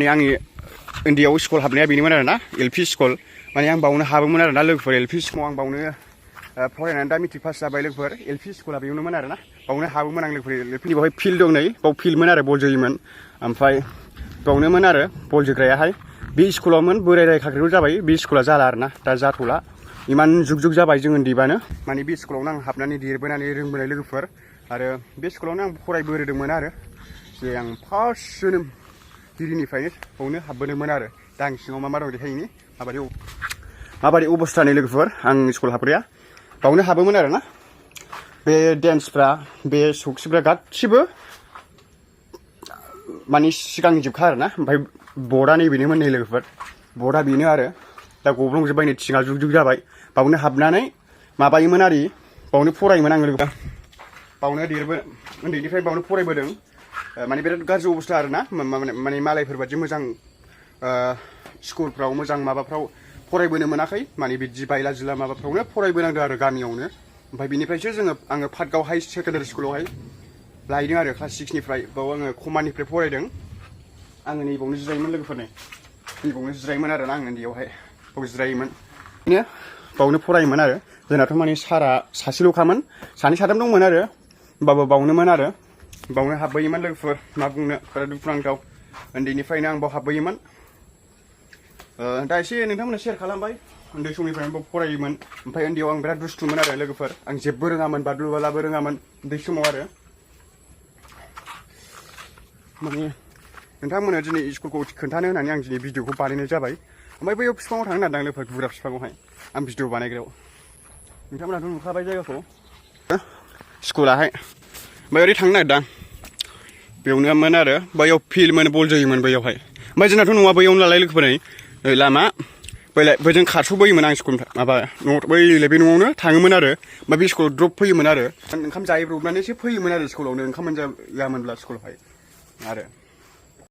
आंनि उन्दैयाव स्कुल हाबनाया बेनोमोन आरोना एलपि स्कुल माने आं बावनो हाबोमोन आरोना लोगोफोर एलपि स्कुलाव आं बावनो फरायनानै दा मेट्रिक पास जाबाय लोगोफोर एलपि स्कुला बेयावनोमोन आरोना बावनो हाबोमोन आं लोगोफोर एलपि बावहाय फिल्ड दं नै बाव फिल्डमोन आरो बल जोयोमोन ओमफ्राय बावनोमोन आरो बल जोग्रायाहाय बे स्कुलावमोन बोराय खाख्रिखौ जाबाय बे स्कुला जाला आरोना दा जाथ'ला इमान जुग जुग जाबाय जों उन्दैबानो माने बे स्कुलावनो आं हाबनानै देरबोनानै रोंबोनाय लोगोफोर आरो बे स्कुलावनो आं फरायबोदोंमोन आरो जे आं फार्स्ट जोनोम गिरिनिफ्रायनो बावनो हाबबोदोंमोन आरो दा आं सिङाव मा दं देखायनि माबादि अबस्थानि लोगोफोर आं स्कुल हाबग्राया बावनो हाबोमोन आरोना बे डेन्सफ्रा बे सौखिफ्रा गासिबो माने सिगांनि जोबखा आरोना ओमफ्राय बर्डआ नैबेनोमोन नै लोगोफोर बर्डआ बेनो आरो दा गब्लंजोब्बाय नै थिङा जुग जुग जाबाय बावनो हाबनानै माबायोमोन आरि बावनो फरायोमोन आङो लोगो बावनो उन्दैनिफ्राय बावनो फरायबोदों माने बिराद गाज्रि अबस्था आरोना माने मालायफोर बादि मोजां स्कुलफ्राव मोजां माबाफ्राव फरायबोनो मोनाखै माने बिदि बायला जिला माबाफ्रावनो फरायबोनांदों आरो गामियावनो ओमफ्राय बिनिफ्रायसो आङो पाटगाव हाई सेकेन्डारि स्कुलावहाय लायदों आरो क्लास 6निफ्राय बाव आङो कमानिफ्राय फरायदों आङो नैबावनो जिरायोमोन लोगोफोरनि नैबावनो जिरायोमोन आरोना आं उन्दैयावहाय बाव जिरायोमोन बिदिनो बावनो फरायोमोन आरो जोंनाथ' माने सारा सासेल'खामोन सानै साथाम दंमोन आरो होमबाबो बावनोमोन आरो बावनो हाबबोयोमोन लोगोफोर मा बुंनो बिराद दुखुनांथाव उन्दैनिफ्रायनो आं बाव हाबबोयोमन दा एसे नोंथांमोननो शेयार खालामबाय उन्दै समनिफ्रायनो बाव फरायोमोन ओमफ्राय उन्दैयाव आं बिराद दुस्थुमोन आरो लोगोफोर आं जेबो रोङामोन बादलु बालाबो रोङामोन उन्दै समाव आरो माने नोंथांमोननो दिनै स्कुलखौ खोन्थानो होननानै आं दिनै भिडिअखौ बानायनाय जाबाय ओमफ्राय बैयाव बिफाङाव थांनो नागिरदों लोगोफोर गुरा बिफाङावहाय आं भिडिअ बानायग्रायाव नोंथांमोनाथ' नुखाबाय जायगाखौ स्कुलाहाय ओमफ्राय ओरै थांनो नागिरदां बेयावनोमोन आरो बैयाव फिल्डमोन बल जोयोमोन बैयावहाय ओमफ्राय जोंनाथ' न'आ बैयावनो नालाय लोगोफोर नै लामा बैजों खारस'बोयोमोन आं स्कुल माबा बे न'आवनो थाङोमोन आरो ओमफ्राय बे स्कुलाव द्रप फैयोमोन आरो ओंखाम जाहैब्रबनानैसो फैयोमोन आरो स्कुलावनो ओंखाम मोनजायामोनब्ला स्कुलावहाय आरो